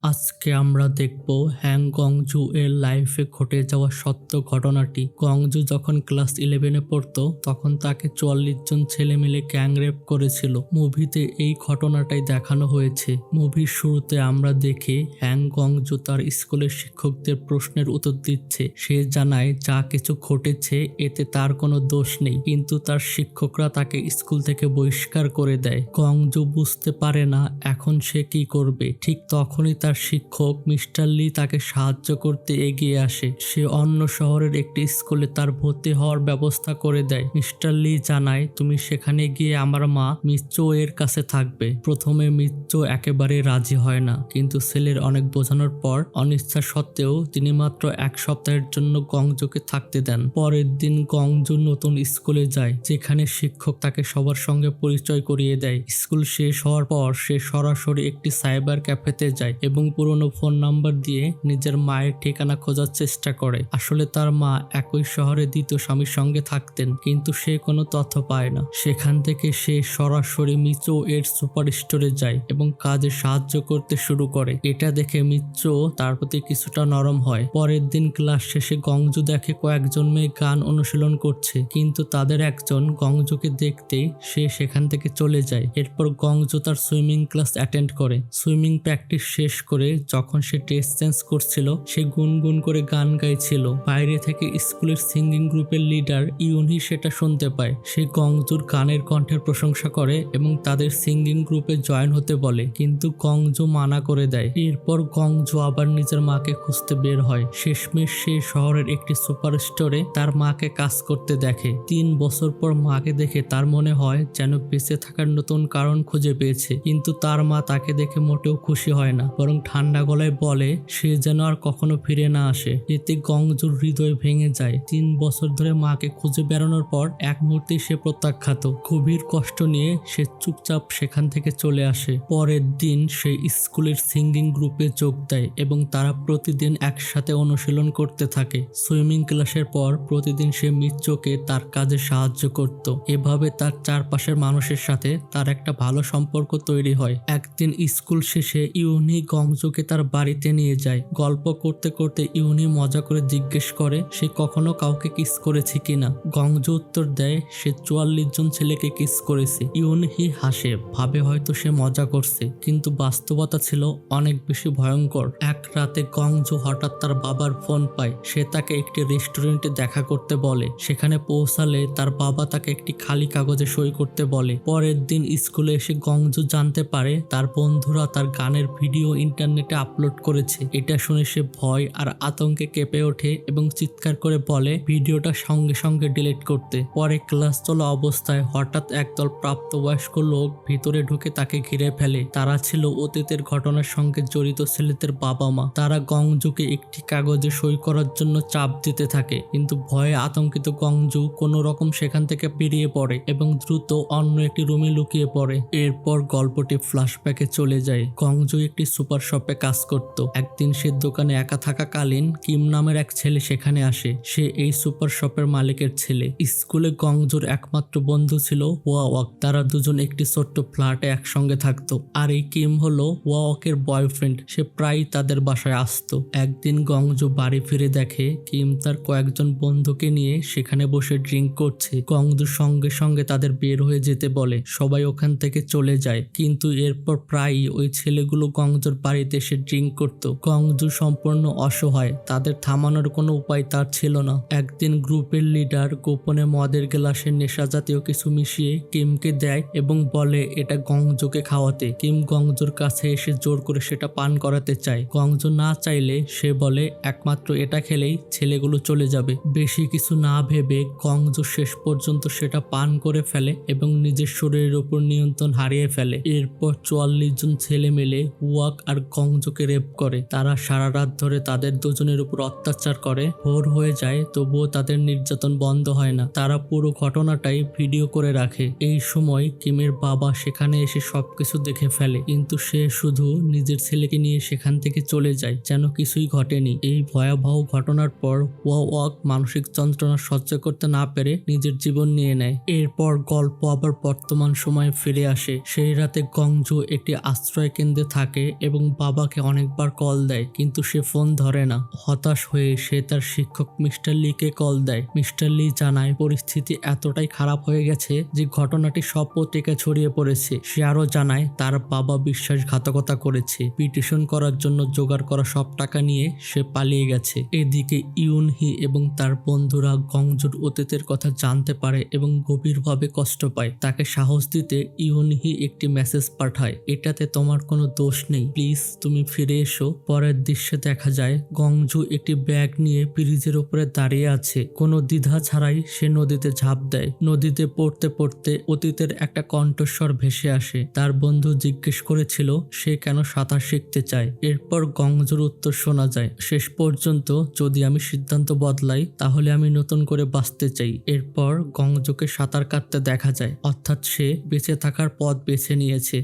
আজকে আমরা দেখব হ্যাং গংজু এর লাইফে ঘটে যাওয়া সত্য ঘটনাটি। গংজু যখন ক্লাস 11-এ পড়তো তখন তাকে 44 জন ছেলে মিলে গ্যাং রেপ করেছিল। মুভিতে এই ঘটনাটাই দেখানো হয়েছে। মুভির শুরুতে আমরা দেখি হ্যাং গংজু তার স্কুলের শিক্ষকদের প্রশ্নের উত্তর দিচ্ছে। সে জানায় যা কিছু ঘটেছে এতে তার কোনো দোষ নেই, কিন্তু তার শিক্ষকরা তাকে স্কুল থেকে বহিষ্কার করে দেয়। গংজু বুঝতে পারে না এখন সে কি করবে। ঠিক তখনই তার শিক্ষক মিস্টার লি তাকে সাহায্য করতে এগিয়ে আসে। সে অন্য শহরের একটি স্কুলে তার ভর্তি হওয়ার ব্যবস্থা করে দেয়। মিস্টার লি জানায়, তুমি সেখানে গিয়ে আমার মা মিচ্চো এর কাছে থাকবে। প্রথমে মিচ্চো একেবারে রাজি হয় না, কিন্তু ছেলের অনেক বোঝানোর পর অনিচ্ছা সত্ত্বেও তিনি মাত্র 1 সপ্তাহের জন্য গংজুকে থাকতে দেন। পরের দিন গংজু নতুন স্কুলে যায়, যেখানে শিক্ষক তাকে সবার সঙ্গে পরিচয় করিয়ে দেয়। স্কুল শেষ হওয়ার পর সে সরাসরি একটি সাইবার ক্যাফেতে যায় এবং পুরনো ফোন নাম্বার দিয়ে নিজের মায়ের ঠিকানা খোঁজার চেষ্টা করে। আসলে তার মা একই শহরে দ্বিতীয় স্বামীর সঙ্গে থাকতেন, কিন্তু সে কোনো তথ্য পায় না। সেখান থেকে সে সরাসরি মিচো এর সুপার স্টোরে যায় এবং কাজে সাহায্য করতে শুরু করে। এটা দেখে মিচো তার প্রতি কিছুটা নরম হয়। পরের দিন ক্লাস শেষে গংজু দেখে কয়েকজন মেয়ে গান অনুশীলন করছে, কিন্তু তাদের একজন গংজুকে দেখতে সে সেখান থেকে চলে যায়। এরপর গংজু তার সুইমিং ক্লাস অ্যাটেন্ড করে। সুইমিং প্র্যাকটিস শেষ করে যখন সে ড্রেস চেঞ্জ করছিল, সে গুনগুন করে গান গাইছিল। বাইরে থেকে স্কুলের সিঙ্গিং গ্রুপের লিডার ইউনহি সেটা শুনতে পায়। সে গংজুর গানের কণ্ঠের প্রশংসা করে এবং তাদের সিঙ্গিং গ্রুপে জয়েন হতে বলে, কিন্তু গংজু মানা করে দেয়। এরপর গংজু আবার নিজের মাকে খুঁজতে বের হয়। শেষমেশ সে শহরের একটি সুপার স্টোরে তার মাকে কাজ করতে দেখে। 3 বছর পর মাকে দেখে তার মনে হয় যেন বেঁচে থাকার নতুন কারণ খুঁজে পেয়েছে, কিন্তু তার মা তাকে দেখে মোটেও খুশি হয় না, বরং ঠান্ডা গলায় বলে সে যেন আর কখনো ফিরে না আসে। এতে গংজুর হৃদয় ভেঙে যায়। 3 বছর ধরে মাকে খুঁজে বেড়ানোর পর এক মুহূর্তেই সে প্রত্যাখ্যাত। গভীর কষ্ট নিয়ে সে চুপচাপ সেখান থেকে চলে আসে। পরের দিন সে স্কুলের সিঙ্গিং গ্রুপে যোগ দেয় এবং তারা প্রতিদিন একসাথে অনুশীলন করতে থাকে। সুইমিং ক্লাসের পর প্রতিদিন সে মিচ্চোকে তার কাজে সাহায্য করত। এভাবে তার চারপাশের মানুষের সাথে তার একটা ভালো সম্পর্ক তৈরি হয়। একদিন স্কুল শেষে ইউনি গংজুকে তার বাড়িতে নিয়ে যায়। গল্প করতে করতে ইউনি মজা করে জিজ্ঞেস করে সে কখনো কাউকে কিস করেছে কিনা। গংজু উত্তর দেয় সে 44 জন ছেলেকে কিস করেছে। ইউনহি হাসে, ভাবে হয়তো সে মজা করছে, কিন্তু বাস্তবতা ছিল অনেক বেশি ভয়ঙ্কর। এক রাতে গংজু হঠাৎ তার বাবার ফোন পায়। সে তাকে একটি রেস্টুরেন্টে দেখা করতে বলে। সেখানে পৌঁছালে তার বাবা তাকে একটি খালি কাগজে সই করতে বলে। পরের দিন স্কুলে এসে গংজু জানতে পারে তার বন্ধুরা তার গানের ভিডিও ইন্টারনেটে আপলোড করেছে। এটা শুনে সে ভয় আর আতঙ্কে কেঁপে ওঠে এবং চিৎকার করে বলে ভিডিওটা সঙ্গে সঙ্গে ডিলিট করতে। পরে ক্লাস চলা অবস্থায় হঠাৎ একদল প্রাপ্তবয়স্ক লোক ভিতরে ঢুকে তাকে ঘিরে ফেলে। তারা ছিল অতীতের ঘটনার সঙ্গে জড়িত ছেলেদের বাবা মা। তারা গংজুকে একটি কাগজে সই করার জন্য চাপ দিতে থাকে, কিন্তু ভয়ে আতঙ্কিত গংজু কোনো রকম সেখান থেকে বেরিয়ে পড়ে এবং দ্রুত অন্য একটি রুমে লুকিয়ে পড়ে। এরপর গল্পটি ফ্ল্যাশব্যাকে চলে যায়। গংজু একটি সুপার শপে কাজ করত। একদিন সে দোকানে একা থাকাকালীন কিম নামের এক ছেলে সেখানে আসে। সে এই সুপার শপের মালিকের ছেলে। স্কুলে গংজুর একমাত্র বন্ধু ছিল ওয়াওয়াক। তারা দুজন একটি ছোট্ট ফ্ল্যাটে একসঙ্গে থাকতো। আর এই কিম হলো ওয়াওয়াকের বয়ফ্রেন্ড। সে প্রায় তাদের বাসায় আসতো। একদিন গংজু বাড়ি ফিরে দেখে কিম তার কয়েকজন বন্ধুকে নিয়ে সেখানে বসে ড্রিঙ্ক করছে। গংজু সঙ্গে সঙ্গে তাদের বের হয়ে যেতে বলে। সবাই ওখান থেকে চলে যায়, কিন্তু এরপর প্রায়ই ওই ছেলেগুলো গংজুর বাড়িতে এসে ড্রিঙ্ক করত। গংজু সম্পূর্ণ অসহায়, তাদের থামানোর কোনো উপায় তার ছিল না। একদিন গ্রুপের লিডার গোপনে মদের গ্লাসে নেশা জাতীয় কিছু মিশিয়ে কিমকে দেয় এবং বলে এটা গংজুকে খাওয়াতে। কিম গংজুর কাছে এসে জোর করে সেটা পান করাতে চায়। গংজু না চাইলে সে বলে একমাত্র এটা খেলেই ছেলেগুলো চলে যাবে। বেশি কিছু না ভেবে গংজু শেষ পর্যন্ত সেটা পান করে ফেলে এবং নিজের শরীরের উপর নিয়ন্ত্রণ হারিয়ে ফেলে। এরপর 44 জন ছেলে মিলে ওয়াক আর গংজুকে রেপ করে। তারা সারা রাত ধরে তাদের দুজনের উপর অত্যাচার করে। ভোর হয়ে যায়, তবুও তাদের নির্যাতন বন্ধ হয় না। তারা পুরো ঘটনাটাই ভিডিও করে রাখে। এই সময় কিমের বাবা সেখানে এসে সবকিছু দেখে ফেলে, কিন্তু সে শুধু নিজের ছেলেকে নিয়ে সেখান থেকে চলে যায়, যেন কিছুই ঘটেনি। এই ভয়াবহ ঘটনার পর ওয়াক মানসিক যন্ত্রণা সহ্য করতে না পেরে নিজের জীবন নিয়ে নেয়। এরপর গল্প আবার বর্তমান সময়ে ফিরে আসে। সেই রাতে গংজু একটি আশ্রয় কেন্দ্রে থাকে এবং বাবাকে অনেকবার কল দেয় কিন্তু সে ফোন ধরে না। হতাশ হয়ে সে তার শিক্ষক মিস্টার লিকে কল দেয়। মিস্টার লি জানায় পরিস্থিতি এতটাই খারাপ হয়ে গেছে যে ঘটনাটি সব পত্রিকায় ছড়িয়ে পড়েছে। সে আরো জানায় তার বাবা বিশ্বাসঘাতকতা করেছে, পিটিশন করার জন্য জোগাড় করা সব টাকা নিয়ে সে পালিয়ে গেছে। এদিকে ইউনহি এবং তার বন্ধুরা গংজুর অতীতের কথা জানতে পারে এবং গভীরভাবে কষ্ট পায়। তাকে সাহস দিতে ইউনহি একটি মেসেজ পাঠায়, এটাতে তোমার কোনো দোষ নেই, প্লিজ তুমি ফিরে এসো। পরের দৃশ্যে দেখা যায় গংজু একটি ব্যাগ নিয়ে ব্রিজের উপরে দাঁড়িয়ে আছে। কোনো দ্বিধা ছাড়াই সে নদীতে ঝাঁপ দেয়। নদীতে পড়তে পড়তে অতীতের একটা কণ্ঠস্বর ভেসে আসে। তার বন্ধু জিজ্ঞেস করেছিল সে কেন সাঁতার শিখতে চায়। এরপর গংজুর উত্তর শোনা যায়, শেষ পর্যন্ত যদি আমি সিদ্ধান্ত বদলাই তাহলে আমি নতুন করে বাঁচতে চাই। এরপর গংজুকে সাঁতার কাটতে দেখা যায়, অর্থাৎ সে বেঁচে থাকার পথ বেছে নিয়েছে।